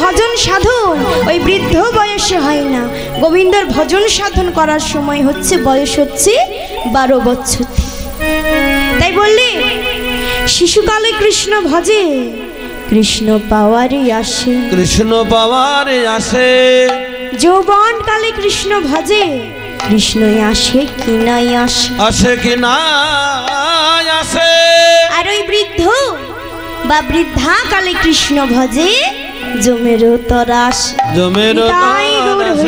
ভজন সাধন ওই বৃদ্ধ বয়সে হয় না। গোবিন্দর ভজন সাধন করার সময় হচ্ছে বয়স হচ্ছে 12 বছর। তাই বললে শিশুকালে কৃষ্ণ ভজে কৃষ্ণ পাওয়ারে আসে, কৃষ্ণ পাওয়ারে আসে। যৌবন কালে কৃষ্ণ ভজে কৃষ্ণই আসে কি নাই আসে, আসে কি না আসে। আর ওই বৃদ্ধ বা বৃদ্ধা কালে কৃষ্ণ ভজে জমেরও তরাস, জমেরও তরাস।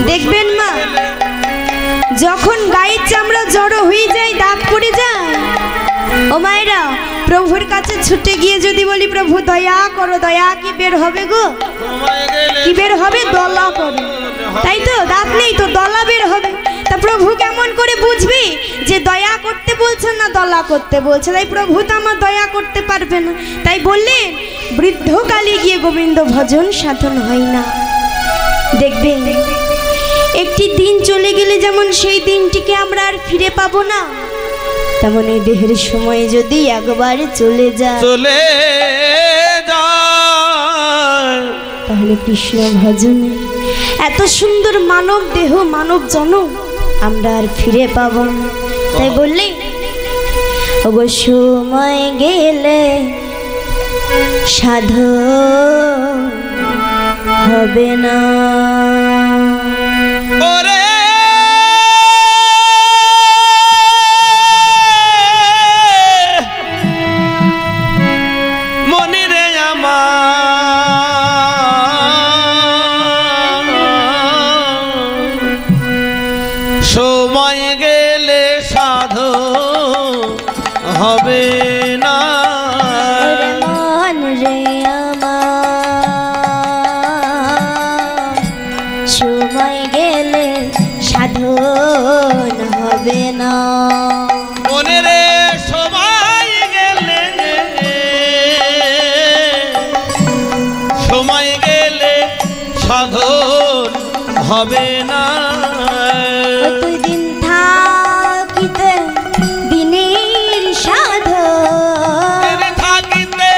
দেখবেন মা, যখন গায়ের চামড়া জড়ো হয়ে যায়, দাগ পড়ে যায়, ও মায়েরা প্রভুর কাছে ছুটে গিয়ে যদি বলি প্রভু দয়া করো, দয়া কি বের হবে গো? কি বের হবে? দলা পড়ে, তাই তো? দাঁত নেই তো, দলা বের হবে। তা প্রভু কেমন করে বুঝবি যে দয়া করতে বলছে না দলা করতে বলছে? তাই প্রভু তো আমার দয়া করতে পারবে না। তাই বললেন বৃদ্ধকালে গিয়ে গোবিন্দ ভজন সাধন হয় না। দেখবেন একটি দিন চলে গেলে যেমন সেই দিনটিকে আমরা আর ফিরে পাবো না, তেমন এই দেহের সময় যদি একবার চলে যায় তাহলে কৃষ্ণ ভজনে এত সুন্দর মানব দেহ মানব জনম আমরা আর ফিরে পাব না। তাই বললে ওগো সময় গেলে সাধন হবে না। সময় গেলে সাধু হবে না। মন রে আমার সময় গেলে সাধন হবে না। মনে রে সময় গেলে, সময় গেলে সাধন হবে না। তুই দিন থাকিতে দিনের সাধন, থাকিতে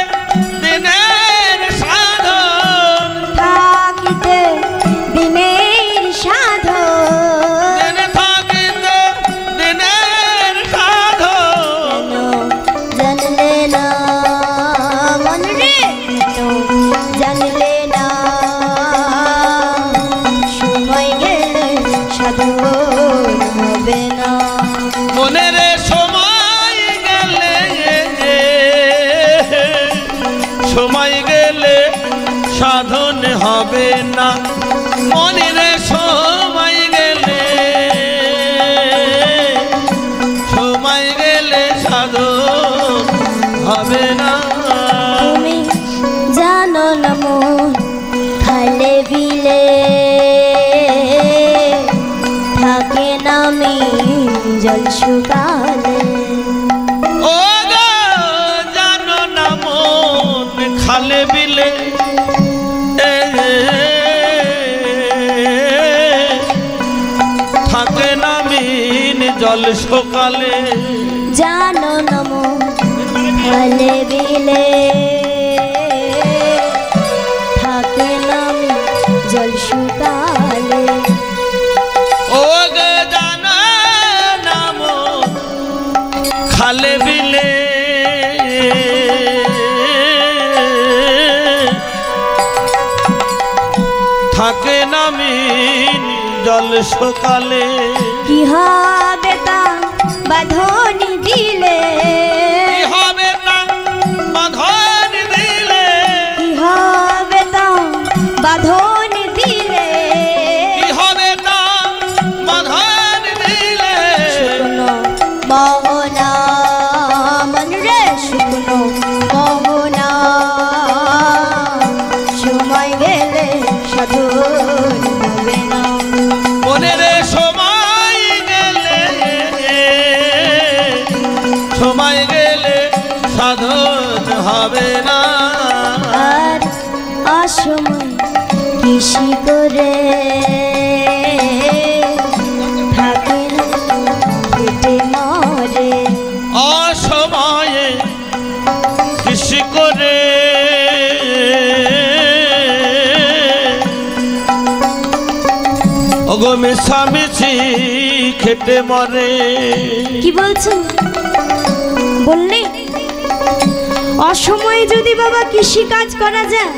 দিনের সাধন, থাকিতে দিনের সাধন, থাকিতে দিনের সাধন। জানলে না মন রে, জানলে না সময় গেলে সাধন হবে না। মনে রে সময় গেলে, সময় গেলে সাধন হবে না। মনে রে সময় গেলে, সময় গেলে সাধন হবে না। তুমি জানো না মন খালে বিলে থাকে নামি জল শুকালে। ও গো জানো না মন খালে বিলে থাকে না মিন জল সকালে। জানো না মন খালে বিলে থাকে নামি জল শুকালে। ও গো জানো না মন খালে বিলে থাকে না মিন জল সকালে। কি হবে তা বাঁধনি দিলে, কি হবে তা বাঁধন দিলে, কি হবে তা বাঁধনি দিলে, কি হবে তা বাঁধন দিলে। শুকনো মোহনা মন রে, শুকনো মোহনা সময় গেলে সাধন হবে না। মনে রে সময় গেলে, সময় গেলে সাধন হবে না। আর অসময় কৃষি করে থাকে না পেটে মরে। অসময়ে কৃষি করে ওগো মিছামিছি খেটে মরে। কি বলছেন? বললে অসময়ে যদি বাবা কৃষি কাজ করা যায়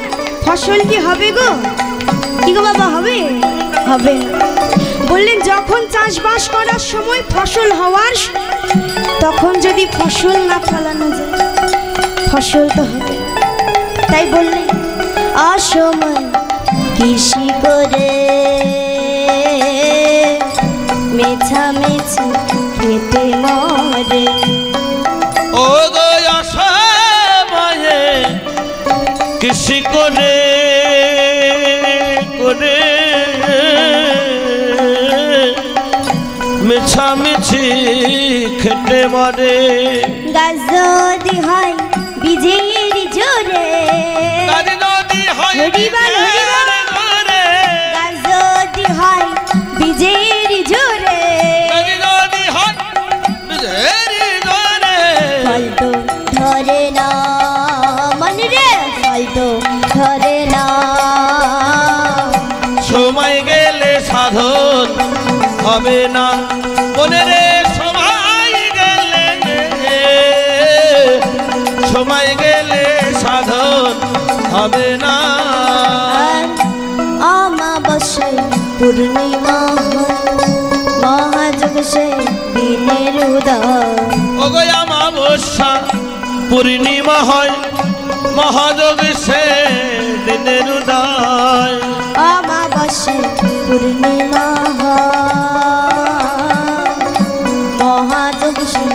ফসল কি হবে গো? কি গো বাবা, হবে? হবে না। বললেন যখন চাষবাস করার সময় ফসল হওয়ার তখন যদি ফসল না ফলানো যায় ফসল তো হবে। তাই বললেন অসময় কৃষি করে মেছামেছি খেতে মরে। ওগো অসময়ে কৃষি করে করে মিছামিছি খেটে মরে। গাছ যদি হয় বীজের জোরে, গাছ যদি হয় হরিবল, হরিবল। জোরে, গাছ যদি হয় বীজের জোরে, গাছ যদি হয় বীজের জোরে, ফল তো ধরে না মন রে, ফল তো ধরে না। সময় গেলে সাধন হবে না মনে রে, সময় গেলে, সময় গেলে সাধন হবে না। আর অমাবস্যায় পূর্ণিমা মহাযোগ সে দিনের উদয়। ওগো অমাবস্যা পূর্ণিমা হয় মহাযোগ সে দিনের উদয়। অমাবস্যায় পূর্ণিমা মহাযোগ সে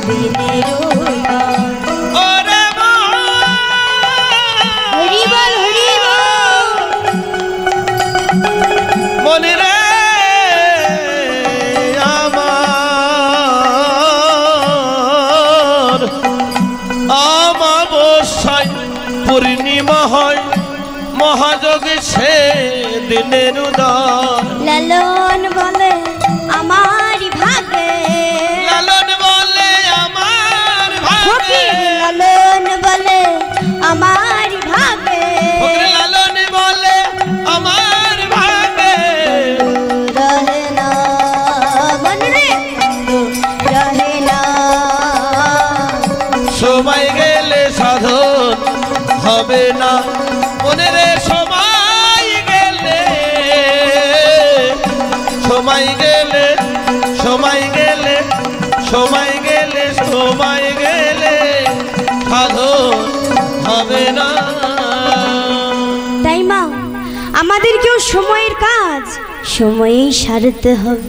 দিনের উদয়। ওরে মা, হরি বল, হরি বল। মনে রে আমার অমাবস্যায় পূর্ণিমা হয় মহাযোগ সে দিনের উদয়। লালন বলে আমার ভাগে, লালন বলে আমার ভাগে, ফকির লালন বলে আমার ভাগে, ফকির লালন বলে আমার ভাগে। রহে না মন রে, রহে না। সময় গেলে সাধন হবে না মনে রে, সময় গেলে, সময় গেলে, সময় গেলে, সময় গেলে, সময় গেলে সাধন হবে না। তাই মা, আমাদেরকেও সময়ের কাজ সময়েই সারতে হবে।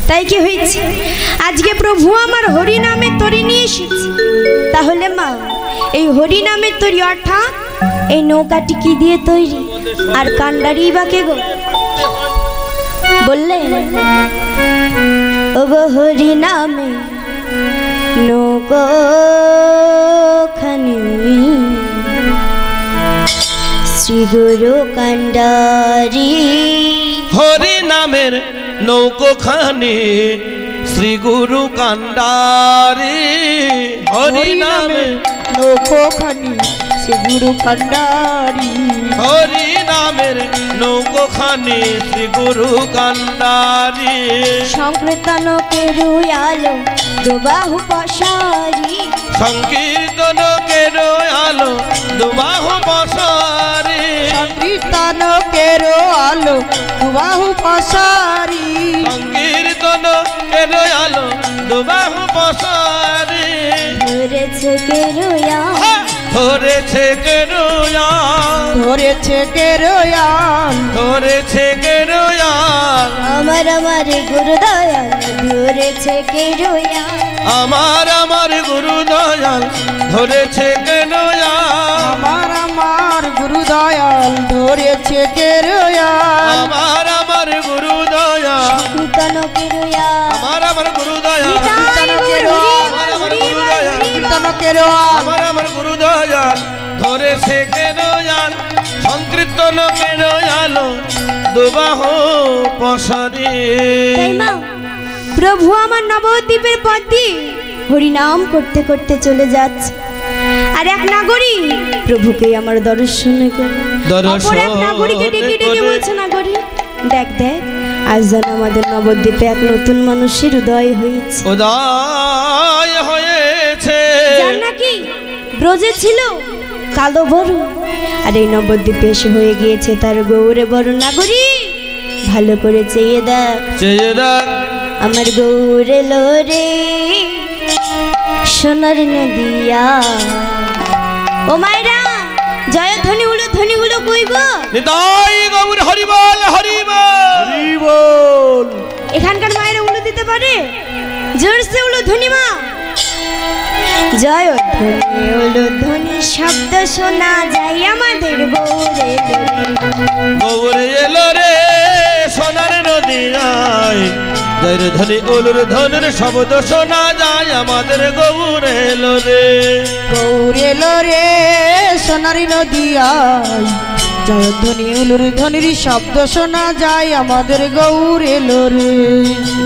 তাই কি হয়েছে, আজকে প্রভু আমার হরি নামে তরি নিয়ে এসেছে। তাহলে মা, এই হরি নামের তরি অর্থাৎ এই নৌকাটি কি দিয়ে তৈরি আর কান্ডারি বা কে গো? বললে ওগো হরি নামে নৌকাখানি শ্রী গুরু কান্ডারি। হরি নামের নৌকোখানি শ্রী গুরু কান্ডারি। হরি নামের নৌকোখানি শ্রী গুরু কান্ডারি। হরি নামের নৌকোখানি শ্রী গুরু কান্ডারি। সংকীর্তন কেরুয়ালো দুবাহু পশারি, সংকীর্তন কেরো আলো দুবাহু পসারি। সংকীর্তন কেরো আলো দুবাহু পশারি। সংকীর্তন কেরো আলো দুবাহু পসারি। ধরেছে কেরুয়া, ধরেছে কেরোয়াল, ধরেছে কেরুয়াল, ধরেছে কেরোয়াল। আমার আমার গুরু দয়াল ধরেছে কেরুয়া। আমার আমার গুরু দয়াল ধরেছে কেরোয়াল। আমার গুরু দয়াল ধরেছে কেরুয়াল। আমার আমার গুরু দয়াল, কীর্তন কেরুয়া, আমার গুরু দয়াল, কীর্তন কেরুয়া, কীর্তন কেরুয়া। আমার গুরু দয়াল ধরেছে কেরোয়াল। সংকীর্তন কেরোয়াল দুবাহু পসারি। তাই মা, প্রভু আমার নবদ্বীপের পথ দিয়ে হরিনাম করতে করতে চলে যাচ্ছে। আর এক নাগরী প্রভুকে আমার দর্শন করে, অপর এক নাগরীকে ডেকে ডেকে বলছে, নাগরী দেখ দেখ আজ যেন আমাদের নবদ্বীপে এক নতুন মানুষের উদয় হয়েছে। উদয় হয়েছে। যার নাকি ব্রজে ছিল কালো বড়, আর এই নবদ্বীপে এসে হয়ে গিয়েছে তার গৌরে বড় নাগরী। ভালো করে চেয়ে দেখ, চেয়ে দেখ আমার গৌরে লোরে সোনার নদিয়া। ও মায়েরা, জয়ধ্বনি উলো ধ্বনি গুলো কইব। নিতাই গৌর হরিবল হরিবল হরিবল। এখানকার মায়েরা উলো দিতে পারে? জোরসে উলো ধ্বনি মা। জয়ধ্বনি উলো ধ্বনি শব্দ শোনা যায় আমাদের গৌরে লোরে। গৌরে এলো রে সোনার নদিয়ায়, জয়ের ধ্বনি উলুর ধ্বনির শব্দ শোনা যায় আমাদের গৌরে এলো রে। গৌরে লোরে সোনারি নদিয়ায়, জয়ধ্বনি উলুর ধ্বনির শব্দ শোনা যায় আমাদের গৌরে লোরে।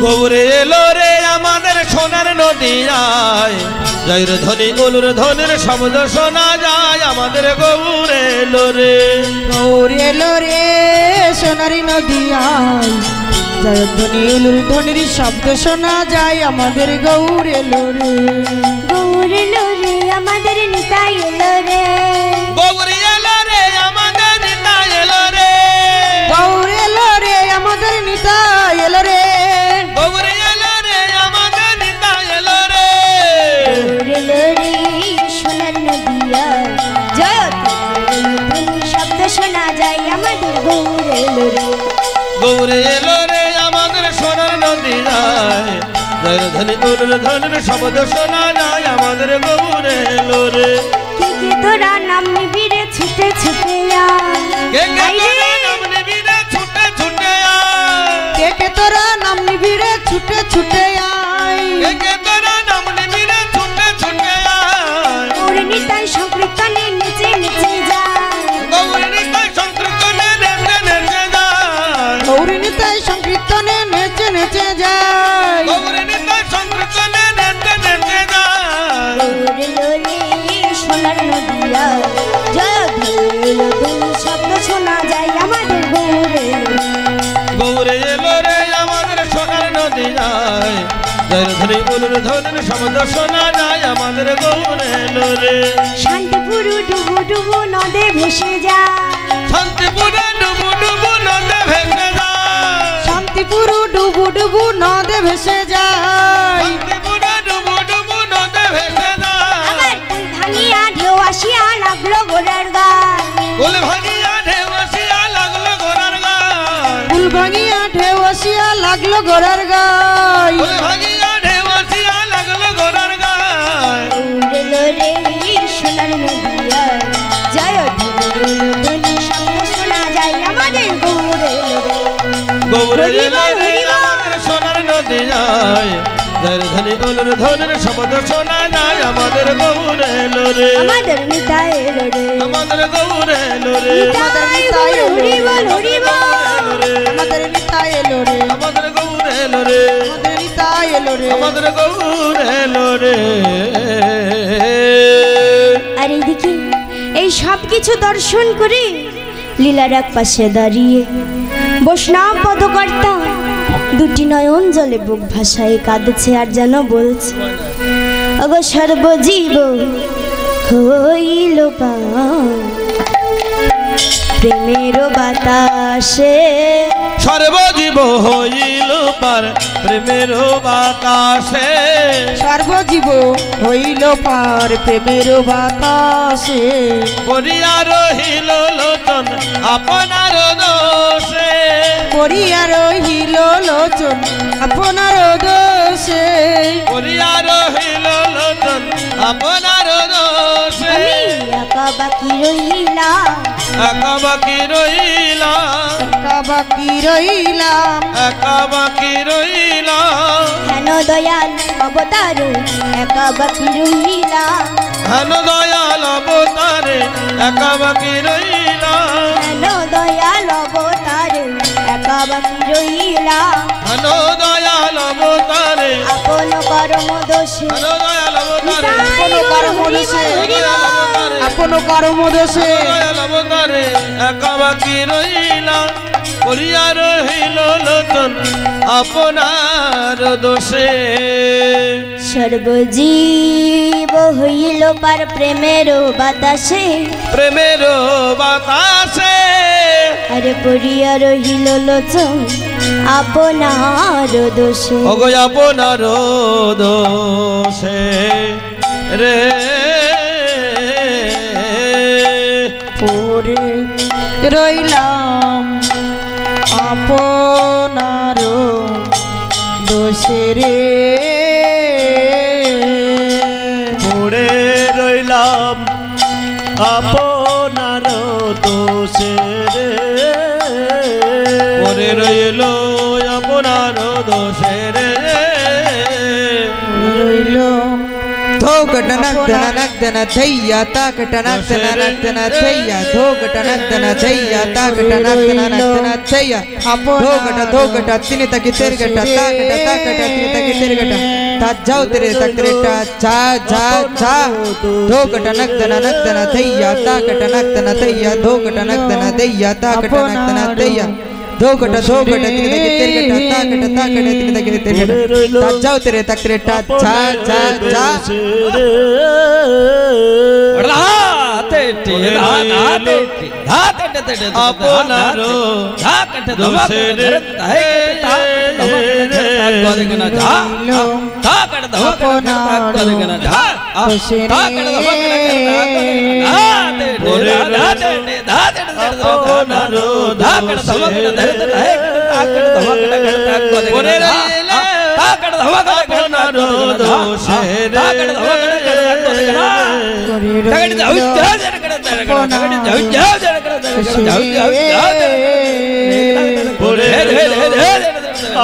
গৌরে এলো রে আমাদের সোনার নদিয়ায়, জয়ের ধ্বনি উলুর ধ্বনির শব্দ শোনা যায় আমাদের গৌরে এলো রে। গৌরে লোরে সোনারি নদিয়ায়, জয়ধ্বনি উলুর ধ্বনির শব্দ শোনা যায় আমাদের গৌরে লোরে। গৌরে লোরে আমাদের নিতাই এলো রে। গৌরে এলো রে আমাদের নিতাই এলো রে। গৌরে লোরে আমাদের নিতাই এলো রে। গৌরে এলো রে আমাদের নিতাই এলো রে। গৌরে লোরে সোনার নদিয়া, জয়ধ্বনি শব্দ শোনা যায় আমাদের গৌরে লোরে। গৌরে এলো রে আমাদের সোনার নদিয়ায়, জয়ের ধ্বনি উলুর ধ্বনির শব্দ শোনা যায় আমাদের গৌরে এলো রে। কে কে তোরা নাম নিবি রে ছুটে ছুটে আয়। কে কে আইরে, তোরা নাম নিবি রে ছুটে ছুটে আয়। কে কে তোরা নাম নিবি রে ছুটে ছুটে আয়। কে কে তোরা নাম নিবি রে ছুটে ছুটে আয়। গৌরে নিতাই সংকীর্তনে নেচে নেচে যায়। গৌরে নিতাই সংকীর্তনে নেচে নেচে যায়। গৌরী নিতাই সংকীর্তনে নেচে নেচে যায়। গৌরে নিতাই সংকীর্তনে নেচে নেচে যায়। গৌরে লোরে সোনার নদিয়া, জয়ধ্বনি ধ্বনি শব্দ শোনা যায় আমাদের গৌরে লোরে। গৌরে এলো রে আমাদের সোনার নদিয়ায়, জয়ের ধ্বনি উলুর ধ্বনির শব্দ শোনা যায় আমাদের গৌরে এলো রে। শান্তিপুর ডুবু ডুবু নদে ভেসে যায়। শান্তিপুরে ডুবু ডুবু নদে ভেসে যায়। শান্তিপুর ডুবু ডুবু নদে ভেসে যায়। শান্তিপুরে ডুবু ডুবু নদে ভেসে যায়। আমার কুল ভাঙিয়া ঢেউ আসিয়া লাগলো গোড়ার গায়। কুল ভাঙিয়া ঢেউ আসিয়া লাগলো ঘোড়ার গায়। কুল ভাঙিয়া ঢেউ আসিয়া লাগলো ঘোড়ার গায়। কুল ভাঙিয়া ঢেউ আসিয়া লাগলো ঘোড়ার গায়। গৌরে লোরে সোনার নদিয়া, জয়ধ্বনি ধ্বনি শব্দ শোনা যায় আমাদের গৌরে লোরে। গৌরে এলো রে আমাদের সোনার নদিয়ায়, জয়ের ধ্বনি উলুর ধ্বনির শব্দ শোনা যায় আমাদের গৌরে এলো রে। আমাদের নিতাই এলো রে। আমাদের গৌরে এলো রে। নিতাই গৌর হরিবল হরিবল। আমাদের নিতাই এলো রে। আমাদের গৌরে এলো রে। আমাদের নিতাই এলো রে। আমাদের গৌরে এলো রে। আর এইদিকে এই সব কিছু দর্শন করে লীলার এক পাশে দাঁড়িয়ে বৈষ্ণব পদকর্তা দুটি নয়ন জলে বুক ভাসায় কাঁদছে আর যেন বলছে, অগো সর্বজীব হইল পার প্রেমের বাতাসে। সর্বজীব হইল পার প্রেমের বাতাসে। সর্বজীব হইল পার প্রেমের বাতাসে। করিয়া রহিল লোচন আপনার দোষে। করিয়া রহিল লোচন আপনার দোষে। করিয়া রহিল লোচন আপনার দোষে। আমি একা বাকি রইলাম, একা বাকি রইলাম। একা বাকি রইলাম। একা বাকি রইলাম। হেন দয়াল অবতার একা বাকি রইলাম। হেন দয়াল অবতারে একা বাকি রইলাম। হেন দয়াল অবতার একা বাকি রইলাম। হেন দয়াল অবতারে। আপন কর্ম দোষে হেন দয়াল অবতারে। নিতাই গৌর হরিবল হরিবল। আপন কর্ম দোষে। দয়াল অবতারে একা বাকি রইলাম। করিয়া রহিল লোচন আপনার দোষে। সর্বজীব হইল পার প্রেমের বাতাসে, প্রেমের বাতাসে আরে পড়িয়া রহিল লোচন আপনার দোষে। ওগো আপনার দোষে রে পড়ে রইলাম আপনার দোষে রে, পড়ে রইলাম আপনার দোষে রে, পরে রইল আপনার দোষে রে। রইল धोक टनक धनक धन थैया ताक टनक धनक धन थैया धोक टनक धन थैया ताक टनक धनक धन थैया धोकट तिन तक तिरगट ताकट तिन तक तिरगट ता जाओ तेरे तक तेरे टा जा जा जा धोक टनक धन थैया ताक टनक धन थैया धोक टनक धन थैया ताक टनक धन थैया धोकट तिन तक तिरगट ताकट तिन तक तिरगट ता जाओ तेरे तक तेरे टा जा जा जा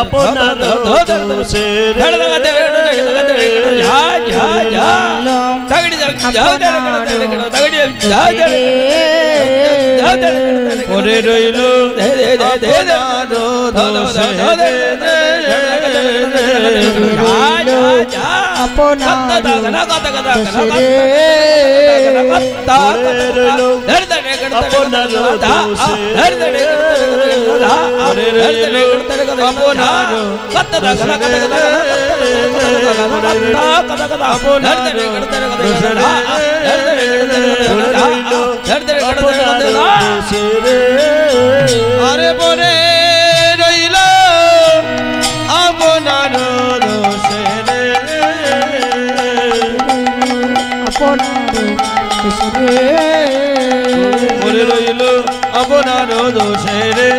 আপনার দোষে রে পরে রইল আরে পরে রইল আপনার দোষে রে পরে রইল আপনার দোষে রে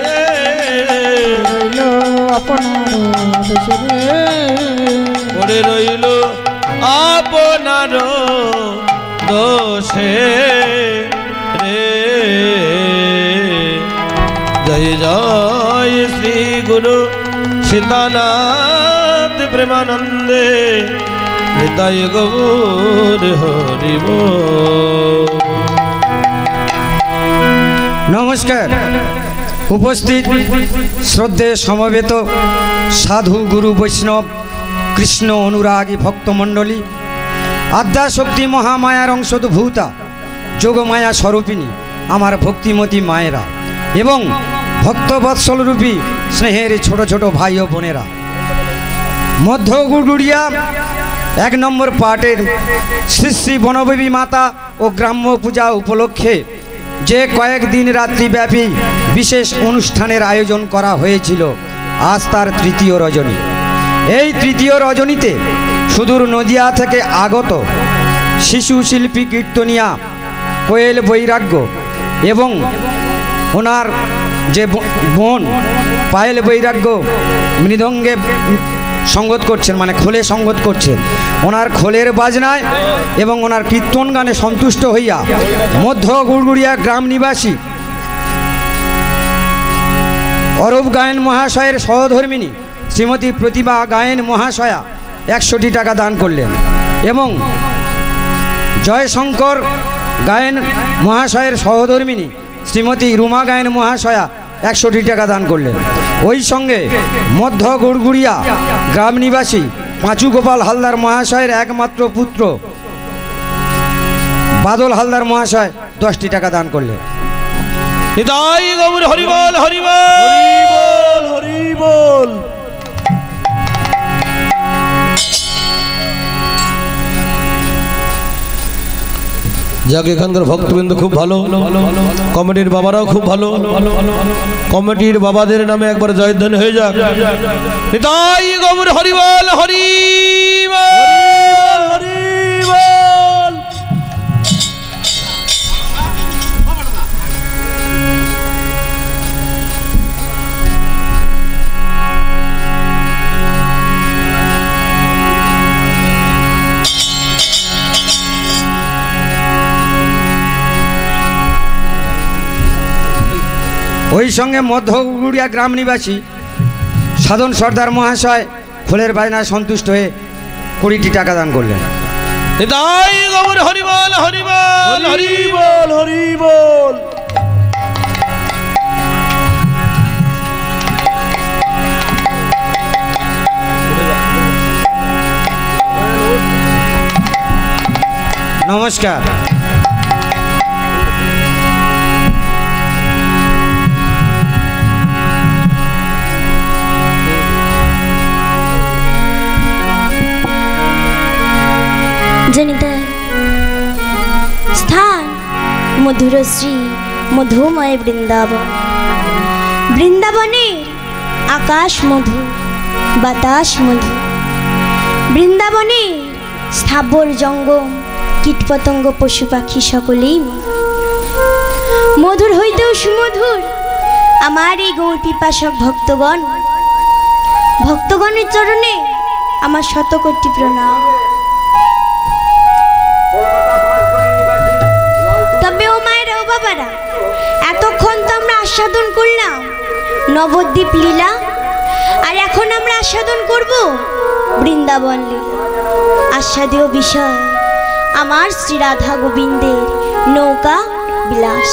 পরে রইল আপনার দোষে রে। জয় জয় শ্রী গুরু সীতানাথ প্রেমানন্দে নিতাই গৌর হরি বল। নমস্কার। উপস্থিত শ্রদ্ধেয় সমবেত সাধু গুরু বৈষ্ণব কৃষ্ণ অনুরাগী ভক্তমণ্ডলী, আদ্যাশক্তি মহামায়ার অংশভূতা যোগমায়া স্বরূপিণী আমার ভক্তিমতী মায়েরা এবং ভক্তবৎসলরূপী স্নেহের ছোট ছোট ভাই ও বোনেরা, মধ্য গুড়গুড়িয়া 1 নম্বর পার্টের শ্রী শ্রী বনদেবী মাতা ও গ্রাম্য পূজা উপলক্ষে যে কয়েকদিন রাত্রিব্যাপী বিশেষ অনুষ্ঠানের আয়োজন করা হয়েছিল, আজ তার তৃতীয় রজনী। এই তৃতীয় রজনীতে সুদূর নদিয়া থেকে আগত শিশু শিল্পী কীর্তনিয়া কোয়েল বৈরাগ্য এবং ওনার যে বোন পায়েল বৈরাগ্য মৃদঙ্গে সঙ্গত করছেন, মানে খোলে সঙ্গত করছেন। ওনার খোলের বাজনায় এবং ওনার কীর্তন গানে সন্তুষ্ট হইয়া মধ্য গুড়গুড়িয়া গ্রাম নিবাসী অরূপ গায়েন মহাশয়ের সহধর্মিণী শ্রীমতী প্রতিভা গায়েন মহাশয়া 100টি টাকা দান করলেন এবং জয়শঙ্কর গায়েন মহাশয়ের সহধর্মিণী শ্রীমতী রুমা গায়েন মহাশয়া 100টি টাকা দান করলেন। ওই সঙ্গে মধ্য গুড়গুড়িয়া গ্রাম নিবাসী পাঁচু গোপাল হালদার মহাশয়ের একমাত্র পুত্র বাদল হালদার মহাশয় 10টি টাকা দান করলেন। নিতাই গৌর হরিবল হরিবল হরিবল হরিবল। যাক এখানকার ভক্তবৃন্দ খুব ভালো, কমিটির বাবারাও খুব ভালো, কমিটির বাবাদের নামে একবার জয়ধ্বনি হয়ে যাক। নিতাই গৌর হরিবল হরিবল হরিবল। ওই সঙ্গে মধ্যগুড়িয়া গ্রাম নিবাসী সাধন সর্দার মহাশয় ফুলের বাজনায় সন্তুষ্ট হয়ে 20টি টাকা দান করলেন। নিতাই গৌর হরিবল হরিবল হরিবল হরিবল। নমস্কার। জনিতা স্থান মধুরশ্রী মধুময় বৃন্দাবন। বৃন্দাবনের আকাশ মধু, বাতাস মধু। বৃন্দাবনে স্থাবর জঙ্গম, কীটপতঙ্গ পশু পাখি সকলেই মধুর হইতেও সুমধুর। আমার এই গৌর পিপাসক ভক্তগণ, ভক্তগণের চরণে আমার শতকোটি প্রণাম। তবে ও মায়েরা, ও বাবারা, এতক্ষণ তো আমরা আস্বাদন করলাম নবদ্বীপ লীলা, আর এখন আমরা আস্বাদন করব বৃন্দাবন লীলা। আস্বাদীয় বিষয় আমার শ্রী রাধা গোবিন্দের নৌকা বিলাস।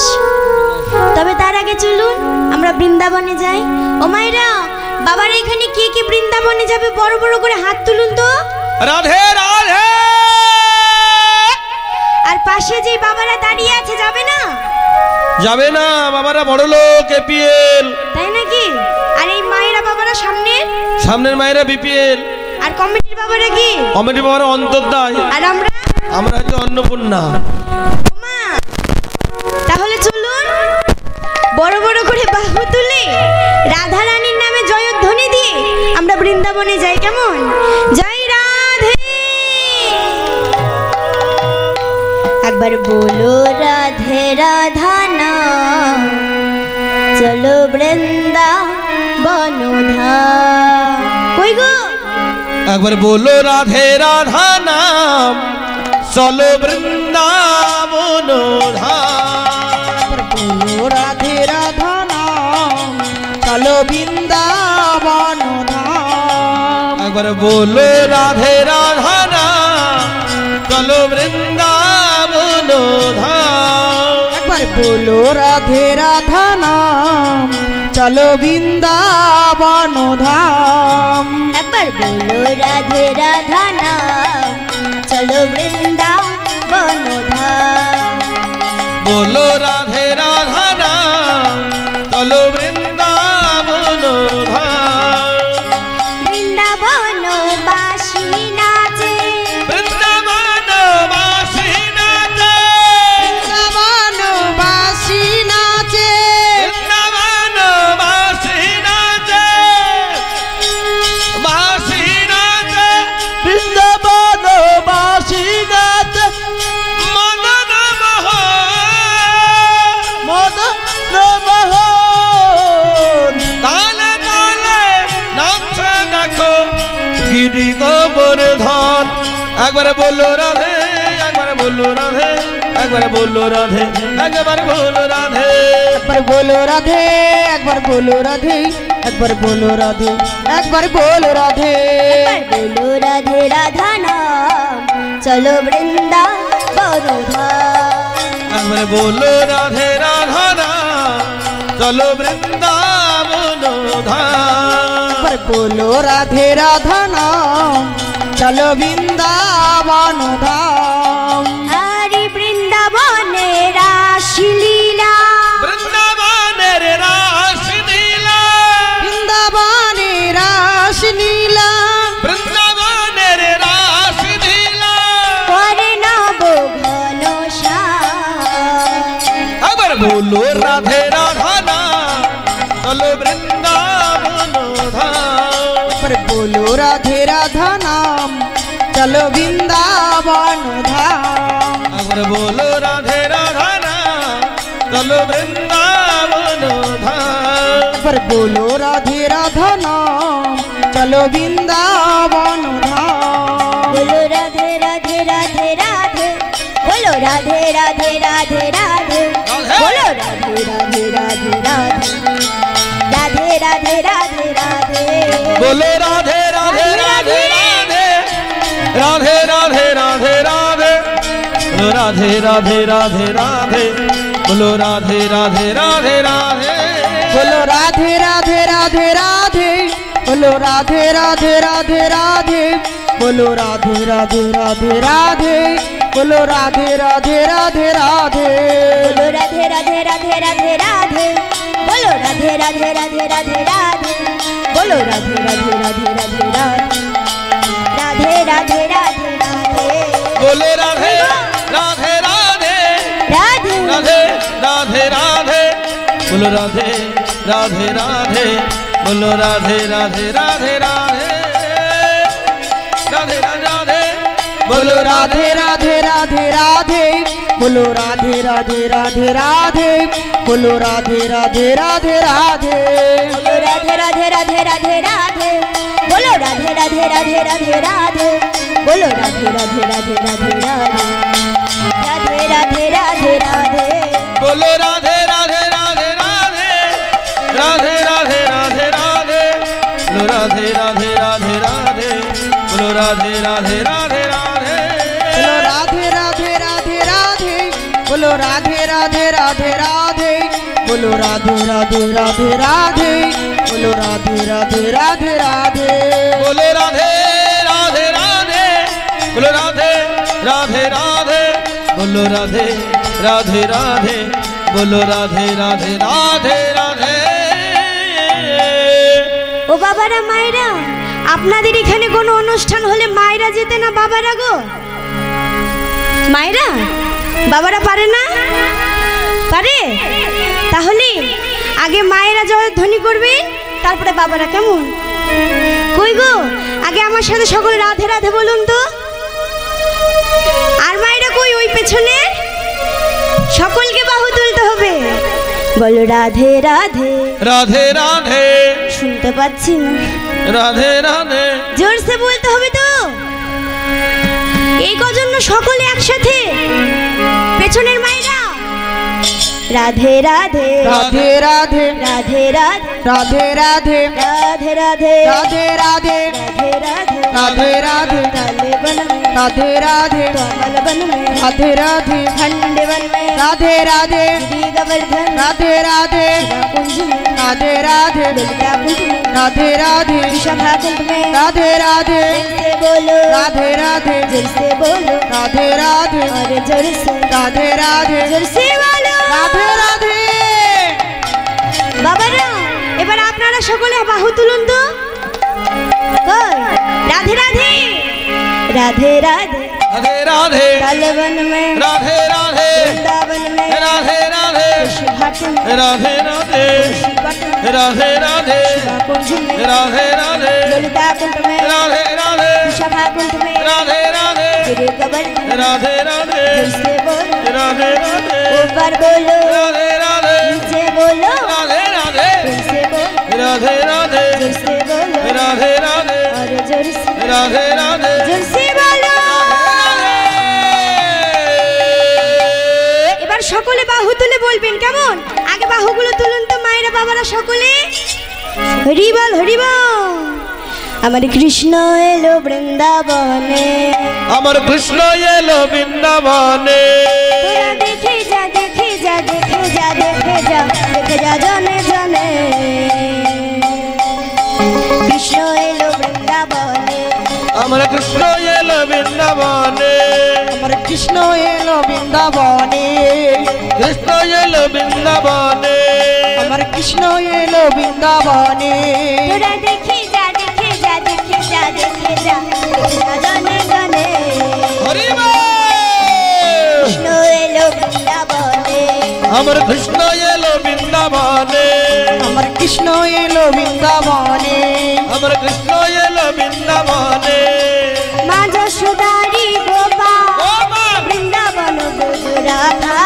তবে তার আগে চলুন আমরা বৃন্দাবনে যাই। ও মায়েরা, বাবারা এখানে কে কে বৃন্দাবনে যাবে বড় বড় করে হাত তুলুন তো। রাধে রাধে। আর পাশে যে বাবারা দাঁড়িয়ে আছে যাবে না? যাবে না, বাবারা বড় লোক এপিএল। তাই নাকি? আর এই মায়েরা বাবারা সামনের মায়েরা বিপিএল। আর কমিটির বাবারা কি? কমিটির বাবারা অন্তর্দায়। আর আমরা হচ্ছে অন্নপূর্ণা। মা, তাহলে চলুন বড় বড় করে বাহু তুলে রাধা রানীর নামে জয়ধ্বনি দিয়ে আমরা বৃন্দাবনে যাই। কেমন? জয় রাধে। একবার বলো রাধে রাধা না, চলো বৃন্দাবন ধাম। কই গো? একবার বলো রাধে রাধা নাম, চলো বৃন্দাবন ধাম। বলো রাধে রাধা নাম, চলো বৃন্দাবন ধাম। একবার বলো রাধে রাধা নাম, চলো বৃন্দাবন ধাম। একবার বলো রাধে রাধা নাম, চলো বৃন্দাবন ধাম। একবার বলো রাধে রাধা নাম, চলো বৃন্দাবন ধাম। বলো রাধে রাধা নাম, চলো বৃন্দাবন ধাম। বৃন্দাবন বাসী নাচে, বৃন্দাবন বাসী নাচে, বৃন্দাবন বাসী নাচে, বৃন্দাবন বাসী নাচে, বাসী নাচে, বৃন্দাবন বাসী নাচে, মদন মদন তালে তালে নাচে দেখো গিরি গোবর্ধন। একবারে বলো রাধে, একবারে বলো রাধে, একবারে বলো রাধে, একবারে বলো রাধে। একবার বলো রাধে, একবার বলো রাধে, একবার বলো রাধে, একবার বলো রাধে। একবার বলো রাধে রাধা নাম, চলো বৃন্দাবন ধাম। একবারে বলো রাধে রাধা নাম, চলো বৃন্দাবন ধাম। একবার বলো রাধে রাধা নাম, চলো বৃন্দাবন ধাম। হরি বৃন্দাবনে রাসলীলা, বৃন্দাবন बोलो राधे राधा नाम चलो वृंदावन धाम। पर बोलो राधे राधा नाम चलो वृंदावन धाम। अगर बोलो राधे राधा नाम चलो वृंदावन धाम। पर बोलो राधे राधा नाम चलो वृंदावन धाम। बोलो राधे राधे राधे राधे, बोलो राधे राधे राधे राधे, बोलो राधे राधे राधे राधे, राधे राधे राधे राधे, बोलो राधे राधे राधे राधे, राधे राधे राधे राधे, बोलो राधे राधे राधे राधे, बोलो राधे राधे राधे राधे, बोलो राधे राधे राधे राधे, बोलो राधे राधे राधे राधे, बोलो राधे राधे राधे राधे, बोलो राधे राधे राधे राधे, बोलो राधे राधे राधे राधे राधे, बोलो राधे राधे राधे राधे राधे, बोलो राधे राधे राधे राधे राधे, राधे राधे राधे राधे, बोलो राधे राधे राधे राधे राधे राधे राधे, बोलो राधे राधे राधे, बोलो राधे राधे राधे राधे, राधे राधे, बोलो राधे राधे राधे राधे, बोलो राधे राधे राधे राधे, बोलो राधे राधे राधे राधे, बोलो राधे राधे राधे राधे राधे, बोलो राधे राधे राधे राधे राधे, बोलो राधे राधे राधे राधे राधे, राधे राधे राधे राधे, बोलो राधे राधे राधे राधे, राधे राधे राधे राधे, बोलो राधे राधे राधे राधे, बोलो राधे राधे राधे राधे, बोलो राधे राधे राधे राधे, बोलो राधे राधे राधे राधे, बोलो राधे राधे राधे राधे, बोलो राधे राधे राधे, बोलो राधे राधे राधे, बोलो राधे राधे राधे, बोलो राधे राधे राधे राधे। ও বাবারা মায়েরা, আপনাদের এখানে কোনো অনুষ্ঠান হলে মায়েরা যেতে না বাবারা গো? মায়েরা বাবারা পারে না? পারে? তাহলে আগে মায়েরা জয়ধ্বনি করবে, তারপরে বাবারা, কেমন? কই গো, আগে আমার সাথে সকলে রাধে রাধে বলুন তো। আর মায়েরা কই ওই পেছনে? সকলকে বাহু তুলতে হবে, বলো রাধে রাধে রাধে রাধে, শুনতে পাচ্ছি না, রাধে রাধে, জোরসে বলতে হবে তো। এই কজন্য সকলে একসাথে, পেছনের মায়েরা রাধে রাধে राधे राधे রাধে রাধে राधे राधे राधे राधे राधे राधे राधे राधे राधे राधे काले बन में राधे राधे कमल बन में राधे राधे खंड बन में राधे राधे गिरी गोवर्धन राधे राधे कुंज में राधे राधे ललिता कुंज में राधे राधे विशाखा कुंज में राधे राधे से बोलो राधे राधे जोर से बोलो राधे राधे और जोर से राधे राधे जोर से बोलो राधे राधे। বাবারা এবার আপনারা সকলে বাহু তুলুন তো। কই রাধে রাধে राधे राधे राधे राधे कालवन में राधे राधे वृंदावन में राधे राधे घाट में राधे राधे राधे राधे कुंज में राधे राधे ललिता कुंड में राधे राधे सभा कुंड में राधे राधे गिरे गोवर्धन राधे राधे से बोलो राधे राधे ऊपर बोलो राधे राधे नीचे बोलो राधे राधे से बोलो राधे राधे जोर से बोलो राधे राधे और जोर से राधे राधे जोर से बोलो। এবার সকলে বাহু তুলে বলবেন, কেমন? আগে বাহুগুলো তুলুন তো মায়েরা বাবারা সকলে। হরি বল হরি বল। আমার কৃষ্ণ এলো বৃন্দাবনে, আমার কৃষ্ণ এলো বৃন্দাবনে, তোরা দেখে যা দেখে যা দেখে যা দেখে যা দেখে যা জনে জনে। কৃষ্ণ এলো বৃন্দাবনে, আমার কৃষ্ণ এলো বৃন্দাবনে, আমার কৃষ্ণ এলো বৃন্দাবনে, কৃষ্ণ এলো বৃন্দাবনে, আমার কৃষ্ণ এলো বৃন্দাবনে, তোরা দেখে যা দেখে যা দেখে যা দেখে যা দেখে যা জনে জনে। হরি বল। কৃষ্ণ এলো বৃন্দাবনে, আমার কৃষ্ণ এলো বৃন্দাবনে আমার কৃষ্ণ এলো বৃন্দাবনে আমার কৃষ্ণ এলো বৃন্দাবনে মা যশোদারি গোপাল বৃন্দাবন ব্রজরাধা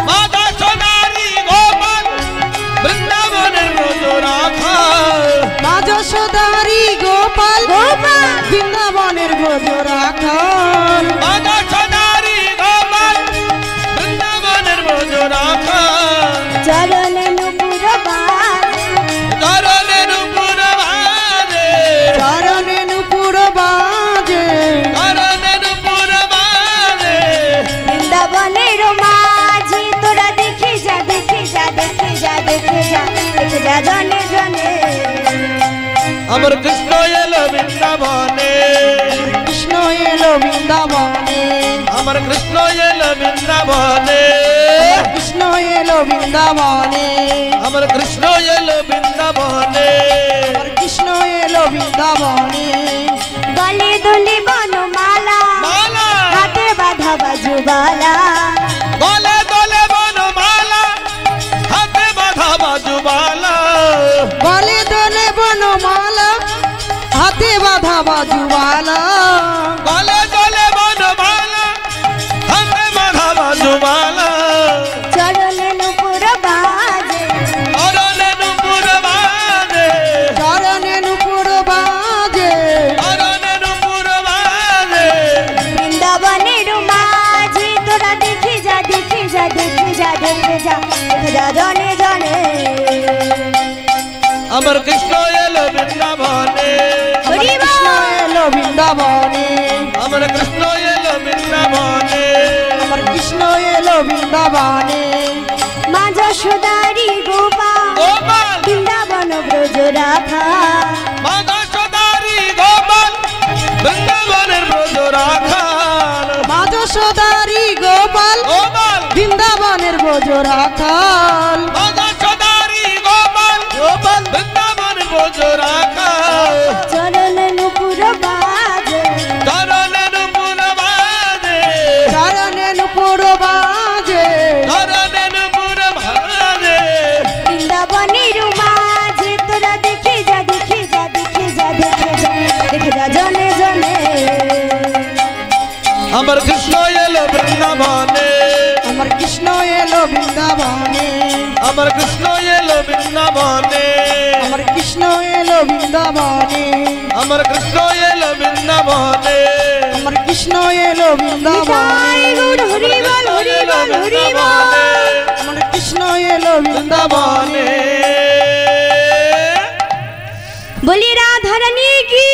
মা যশোদারি গোপাল বৃন্দাবনের ব্রজরাধা মা যশোদারি গোপাল বৃন্দাবনের ব্রজ রাখাল মা যশোদারি গোপাল বৃন্দাবনের ব্রজরাধা চরণে নুপুর বাজে চরণে নুপুর বাজে চরণে নুপুর বাজে চরণে নুপুর বাজে বৃন্দাবনের মাঝি তোরা দেখে যা দেখে যা দেখে যা দেখে যা দেখে যা জনে জনে আমার কৃষ্ণ এলো বৃন্দাবনে কৃষ্ণ এলো বৃন্দাবনে আমার কৃষ্ণ এলো বৃন্দাবনে কৃষ্ণ এলো বৃন্দাবনে আমার কৃষ্ণ এলো বৃন্দাবনে কৃষ্ণ এলো বৃন্দাবনে গলে দোলে বনমালা মালা হাতে বাঁধা বাজুবালা গলে দলে বনমালা হাতে বাঁধা বাজুবালা গলে দোলে বনমালা হাতে বাঁধা বাজুবালা গলে দলে বনমালা হাতে বাঁধা বাজুবালা চরণে নুপুর বাজে অরণে নুপুর বাজে চরণে নুপুর বাজে অরণে নুপুর বাজে বৃন্দাবনের মাঝি তোরা দেখে যা দেখে যা দেখে যা দেখে যা দেখে যা জনে জনে আমার কৃষ্ণ এলো বৃন্দাবনে হরি কৃষ্ণ এলো বৃন্দাবনে আমার কৃষ্ণ এলো বৃন্দাবনে আমার কৃষ্ণ এলো বৃন্দাবনে মা যশোদারি গোপাল গোপাল বৃন্দাবন ব্রজরাধা মা যশোদারি গোপাল বৃন্দাবনের ব্রজরাখাল মা যশোদারি গোপাল গোপাল বৃন্দাবনের ব্রজ রাখাল মা যশোদারি গোপাল গোপাল বৃন্দাবনের ব্রজরাখাল চরণে নুপুর বাজে চরণে নুপুর বাজে চরণে নুপুর বাজে চরণে নুপুর বাজে বৃন্দাবনের মাঝি তোরা দেখে যা দেখে যা দেখে যা দেখে যা দেখে যা জনে জনে আমার কৃষ্ণ এলো বৃন্দাবনে আমার কৃষ্ণ এলো বৃন্দাবনে আমার কৃষ্ণ এলো বৃন্দাবনে আমার কৃষ্ণ এলো বৃন্দাবনে আমার কৃষ্ণ এলো বৃন্দাবনে আমার কৃষ্ণ এলো নিতাই বৃন্দাবনে গৌর হরি বল হরি বল হরি বল আমার কৃষ্ণ এলো বৃন্দাবনে বলি রাধা রানী কি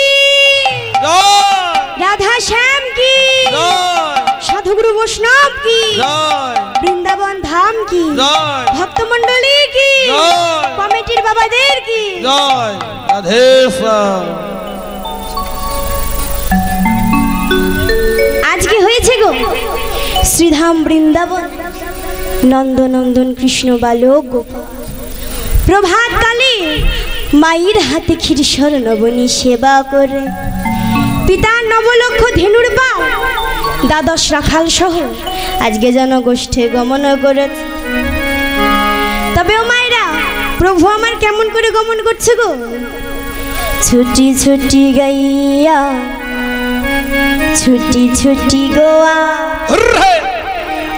জয় রাধা শ্যাম কি জয় সাধুগুরু বৈষ্ণব কি জয় বৃন্দাবন ধাম কি জয় ভক্তমণ্ডলী কি জয়। কমিটির বাবাদের কি জয় রাধে শ্যাম আজকে হয়েছে গো শ্রীধাম বৃন্দাবন নন্দনন্দন কৃষ্ণ বালক গোপাল প্রভাত কালে মায়ের হাতে ক্ষীর স্বর্ণবনী সেবা করে পিতার নবলক্ষ ধেনুর পাল দ্বাদশ রাখাল সহ আজকে জনগোষ্ঠী গমন করেছে। তবে ও মায়েরা প্রভু আমার কেমন করে গমন করছে গো ছুটি ছুটি গাইয়া ছুটি ছুটি গোয়া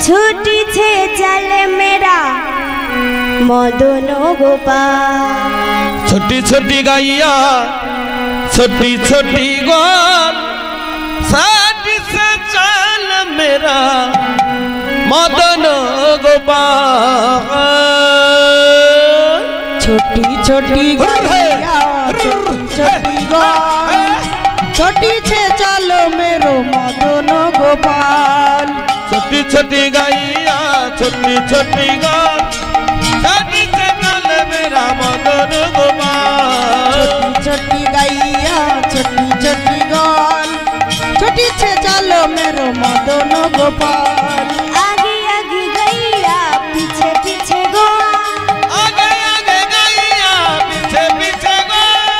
ছুটিছে চলে মেরা মদন গোপাল छोटी छोटी गैया छोटी छोटी गोल साथ से चल मेरा मदन गोपाल छोटी छोटी गैया छोटी छोटी गाय छोटी छे चलो मेरो मदन गोपाल छोटी छोटी गैया छोटी छोटी गोल साथ से चल मेरा मदन गोपाल छोटी छोटी गैया छोटी छोटी गाय छोटी छे चलो मेरो मदन गोपाल आगे आगे गैया पीछे पीछे गोवा आगे आगे गैया पीछे पीछे गोल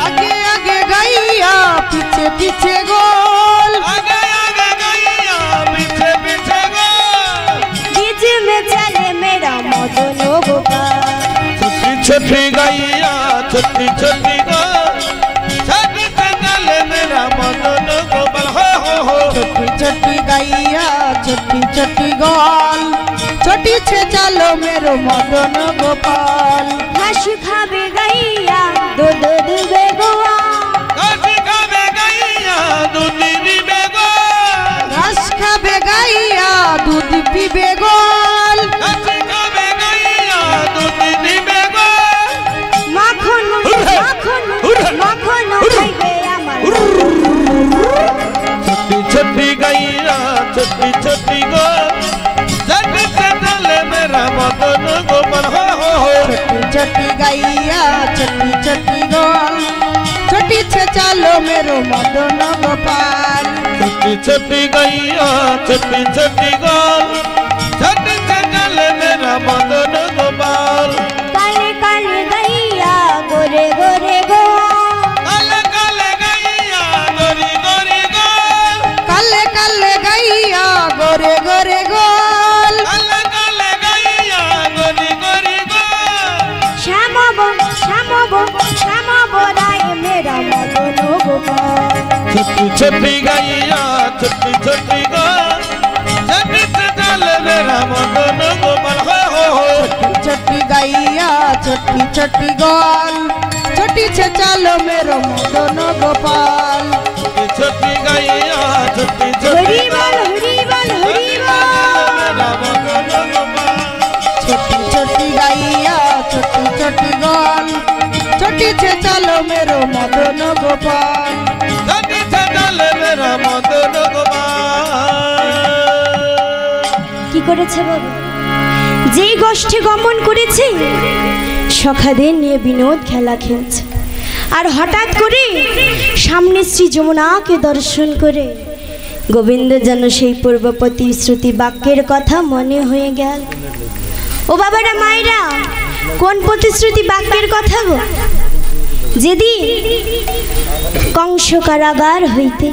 आगे आगे गैया पीछे पीछे गोल आगे आगे गैया पीछे पीछे गोल बीच में चले मेरा मदन गोपाल। छोटी छोटी गैया छोटी छोटी गो छोटी चल मेरा मदन गोपाल हो छोटी छोटी गैया छोटी छोटी गोल छोटी छे चलो मेरो मदन गोपाल। घास खाबे गैया दूध देबे गोवा। घास खाबे गैया दूध पीबे गो। घास खाबे गैया दूध पीबे गोल। घास खाबे गैया दूध पीबे गो। माखन माखन माखन खाइबे আমার। छोटी छोटी गैया छोटी छोटी गो छोटी चल मेरा मदन गोपाल हो छोटी छोटी गैया छोटी छोटी गोल छोटी छे चलो मेरो मदन गोपाल। छोटी छोटी गैया छोटी छोटी गो छोटी चल मेरा मदन गोपाल। काले काले गैया गोरे गोरे गो। काले काले गैया गोरी गोरी गो। काले काले गैया गोरे गोरे गोल। काले काले गैया गोरी गोरी गो। श्यामा बोराय मेरा मदन गोपाल। छोटी छोटी गैया छोटी छोटी गो छोटी चल मेरा मदन गोपाल हो छोटी गैया छोटी छोटी गोल छोटी छे चलो मेरो मदन गोपाल। छोटी गैया छोटी हरी छोटी बोल हरी बोल हरी बोल। मेरा मदन गोपाल। छोटी छोटी गैया छोटी छोटी गोल छोटी छे चलो मेरो मदन गोपाल। छोटी चल मेरा मदन गोपाल। কি করেছে বাবা? যেই গোষ্ঠী গমন করেছে সখাদের নিয়ে বিনোদ খেলা খেলছে, আর হঠাৎ করে সামনে শ্রী যমুনাকে দর্শন করে গোবিন্দ যেন সেই পূর্ব প্রতিশ্রুতি বাক্যের কথা মনে হয়ে গেল। ও বাবারা মায়েরা, কোন প্রতিশ্রুতি বাক্যের কথা গো? যেদিন কংস কারাগার হইতে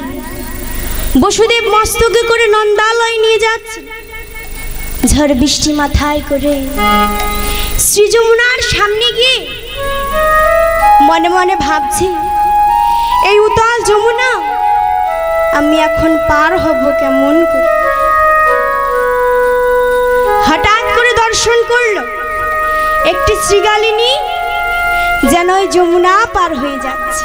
বসুদেব মস্তকে করে নন্দালয় নিয়ে যাচ্ছে, ঝড় বৃষ্টি মাথায় করে শ্রী যমুনার সামনে গিয়ে মনে মনে ভাবছি, এই উতাল যমুনা আমি এখন পার হব কেমন করে? হঠাৎ করে দর্শন করলো একটি শ্রীগালিনী যেন ওই যমুনা পার হয়ে যাচ্ছে।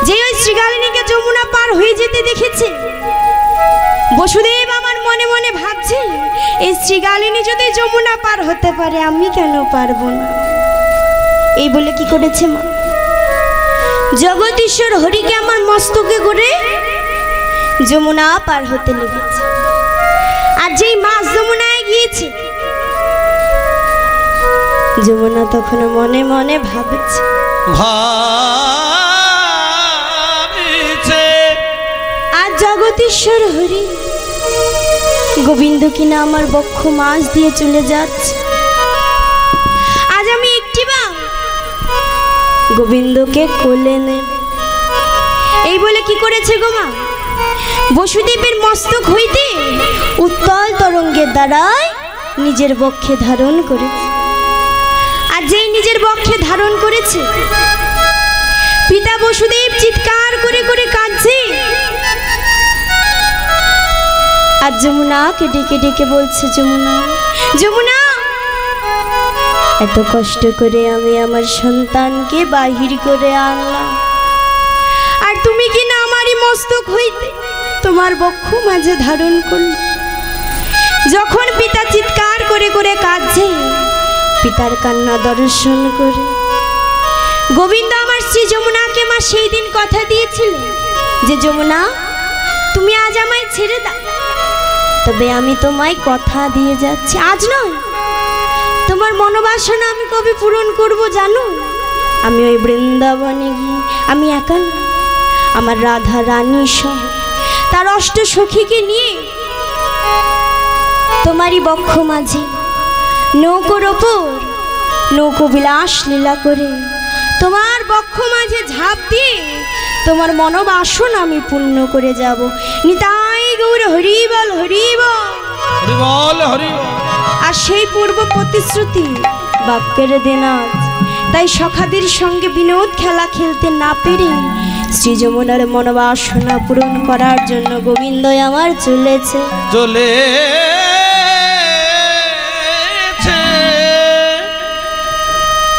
যে ওই শ্রীগালিনীকে যমুনা পার হয়ে যেতে দেখেছে, বসুদেব আমার মনে মনে ভাবছে, এই শ্রীগালিনী যদি যমুনা পার হতে পারে আমি কেন পারবো না? এই বলে কি করেছে মা, জগদীশ্বর হরিকে আমার মস্তকে করে যমুনা পার হতে লেগেছে। আর যেই মাছ যমুনায় গিয়েছে, যমুনা তখন মনে মনে ভাবছে, আর জগদীশ্বর হরি গোবিন্দ কিনা আমার বক্ষ মাছ দিয়ে চলে যাচ্ছে, আজ আমি একটিবা গোবিন্দকে কোলে নেব। এই বলে কি করেছে গো মা, বসুদেবের মস্তক হইতে উত্তল তরঙ্গের দ্বারাই নিজের বক্ষে ধারণ করেছে। আর যেই নিজের বক্ষে ধারণ করেছে, পিতা বসুদেব চিৎকার করে করে কাঁদছে, আর যমুনাকে ডেকে ডেকে বলছে, যমুনা যমুনা, এত কষ্ট করে আমি আমার সন্তানকে বাহির করে আনলাম, আর তুমি কি না আমারই মস্তক হইতে তোমার বক্ষ মাঝে ধারণ করলে। যখন পিতা চিৎকার করে করে কাঁদছে, পিতার কান্না দর্শন করে গোবিন্দ আমার শ্রী যমুনাকে মা সেই দিন কথা দিয়েছিলেন যে, যমুনা তুমি আজ আমায় ছেড়ে দাও, তবে আমি তোমায় কথা দিয়ে যাচ্ছি, আজ নয়, তোমার মনোবাসনা আমি কবে পূরণ করব জানো? আমি ওই বৃন্দাবনে গিয়ে আমি একা না, আমার রাধা রানী সহ তার অষ্ট সখীকে নিয়ে তোমারই বক্ষ মাঝে নৌকোর ওপর নৌকো বিলাস লীলা করে তোমার বক্ষ মাঝে ঝাঁপ দিয়ে তোমার মনোবাসনা আমি পূর্ণ করে যাব। নিতাই গৌর হরি বল হরি বল। হরি বল হরি বল। আর সেই পূর্ব প্রতিশ্রুতি বাক্যের দিন আজ। তাই সখাদের সঙ্গে বিনোদ খেলা খেলতে না পেরে শ্রী যমুনার মনোবাসনা পূরণ করার জন্য গোবিন্দ আমার চলেছে। চলে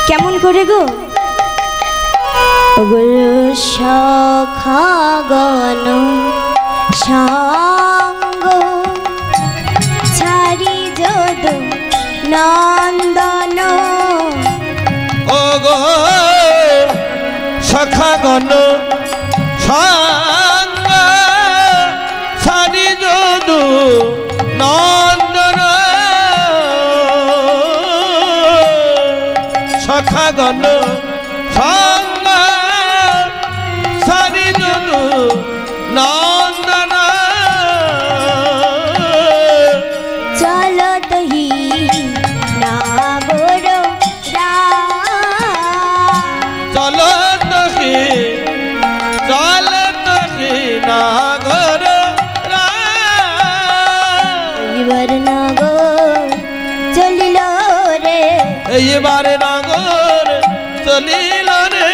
কেমন করে গো? সখাগণ সাঙ্গ ছাড়ি যদ নন্দন। ও গো সখাগণ সাঙ্গ ছাড়ি যদ নন্দন। সখাগণ সাঙ্গ ছাড়ি যদ নন্দন। চলতহি নাগর চলতহি নাগর এবার নাগর চলিল রে। এইবারে নাগর চলিল রে।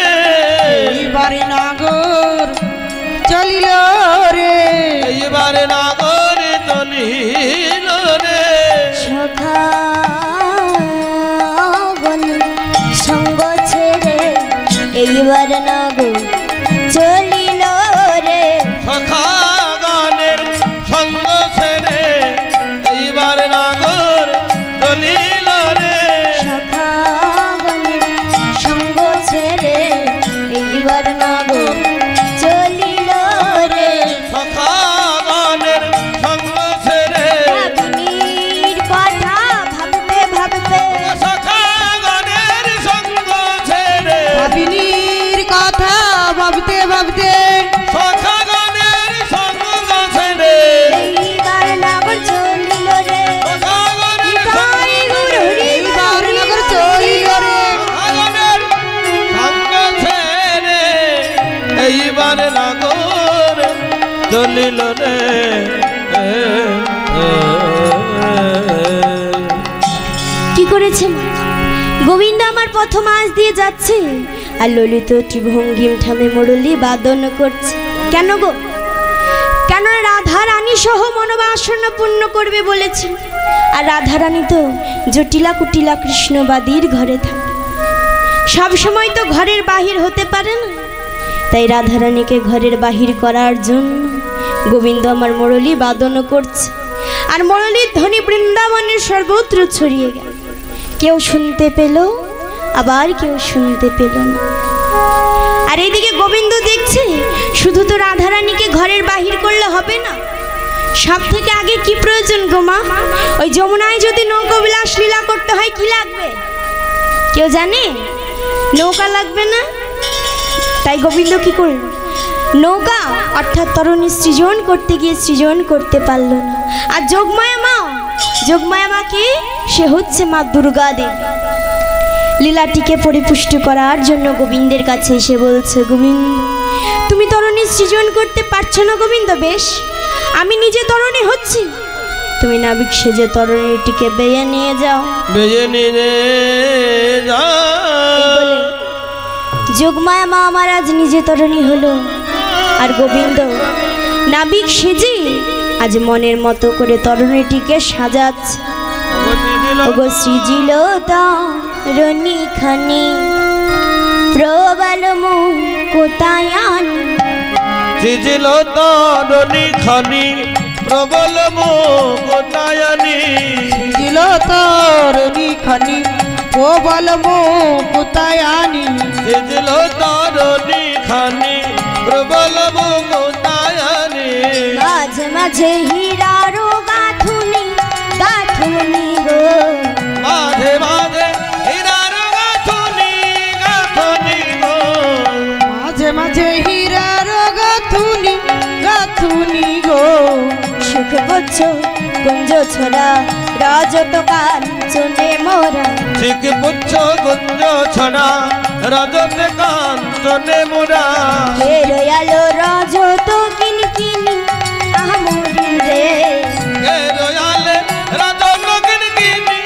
এইবারে নাগর চলিল রে। এইবারে নাগর চলিল রে। সখাগণ সঙ্গ ছেড়ে এইবার নাগর চলিল রে। সখাগণের সঙ্গ ছেড়ে এইবার নাগর চলিল রে। সখাগণের সঙ্গ ছেড়ে এইবার নাগর চলিল রে। সখাগণের সঙ্গ ছেড়ে ভাবিনীর কথা ভাবতে ভাবতে সখাগণের সঙ্গ ছেড়ে ভাবিনীর কথা ভাবতে ভাবতে সখাগণের সঙ্গ ছেড়ে এইবার নাগর চলিল রে। সখাগণের তাই গুরু হরি এইবার নাগর চলিল রে। সখাগণের সঙ্গ ছেড়ে এইবার নাগর চলিল রে। কি করেছে মা? গোবিন্দ আমার পথ মাছ দিয়ে যাচ্ছে আর ললিত ত্রিভঙ্গিম ঠামে মুরলি বাদন করছে। কেন গো? কেন? রাধা রানী সহ মনোবাসনা পূর্ণ করবে বলেছে। আর রাধা রানী তো জটিলা কুটিলা কৃষ্ণবাদীর ঘরে থাকে, সব সময় তো ঘরের বাহির হতে পারে না। তাই রাধা রানীকে ঘরের বাহির করার জন্য গোবিন্দ আমার মুরলি বাদন করছে। আর মুরলির ধ্বনি বৃন্দাবনের সর্বত্র ছড়িয়ে গেল। কেউ শুনতে পেল, আবার কেউ শুনতে পেল না। আর এইদিকে গোবিন্দ দেখছে শুধু তো রাধারানীকে ঘরের বাহির করলে হবে না, সব থেকে আগে কি প্রয়োজন গো মা? ওই যমুনায় যদি নৌকা বিলাস লীলা করতে হয় কি লাগবে কেউ জানে? নৌকা লাগবে না? তাই গোবিন্দ কি করল? নৌকা অর্থাৎ তরুণী সৃজন করতে গিয়ে সৃজন করতে পারল না। আর যোগমায়া মা কি? সে হচ্ছে মা দুর্গা দেবী। লীলাটিকে পরিপুষ্ট করার জন্য গোবিন্দের কাছে এসে বলছে, গোবিন্দ তুমি তরুণী সৃজন করতে পারছো না গোবিন্দ, বেশ আমি নিজে তরুণী হচ্ছি, তুমি নাবিক সেজে তরুণীটিকে বেয়ে নিয়ে যাও। বেয়ে নিয়ে যাও। যোগমায়া মা আমার আজ নিজে তরুণী হলো, আর গোবিন্দ নাবিক সেজে আজ মনের মতো করে তরুণীটিকে সাজাচ্ছে। ওগো সৃজিল তরুণী খানি প্রবল মুকুতায়ন। সৃজিল তরুণী খানি প্রবল মুকুতায়নি। দিল তরুণী খানি প্রবল মুকুতায়নি। সৃজিল তরুণী খানি প্রবল মুকুতায়নি। মাঝে মাঝে হীরারো গাঁথুনি গাঁথুনি গো, মাঝে মাঝে হীরার গাঁথুনি গাঁথুনি গো। মাঝে মাঝে হীরার গাঁথুনি গাঁথুনি গো। সুখ বচ্ছ কুঞ্জ ছড়া রাজত কাঞ্চনে মোরা। ঠিক পুচ্ছ গুঞ্জ ছড়া রজত কাঞ্চনে মোরা। হে রয়ালো রাজত কিনকিনি আমরি রে। হে রয়ালে রজত কিনকিনি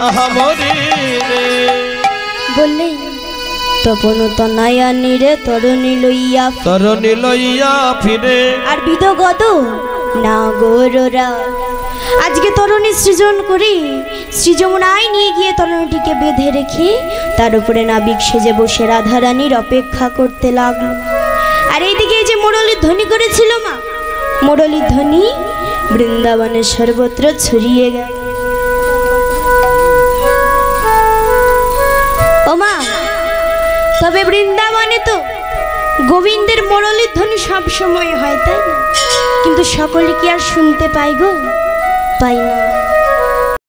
আহামরি রে। বললে তপন তনায়া নিরে তরুণী লইয়া তরণী লইয়া ফিরে আর বিদগত না গোররা। আজকে তরুণী সৃজন করে সৃজমনায় নিয়ে গিয়ে তরুণীটিকে বেঁধে রেখে তার উপরে নাবিক সেজে বসে রাধারানীর অপেক্ষা করতে লাগলো। আর এইদিকে এই যে মুরলীর ধ্বনি করেছিল মা, মুরলীর ধ্বনি বৃন্দাবনের সর্বত্র ছড়িয়ে গেল। ও মা, তবে বৃন্দাবনে তো গোবিন্দের মুরলীর ধ্বনি সব সময় হয়, তাই না? কিন্তু সকলে কি আর শুনতে পাই গো? পাই না।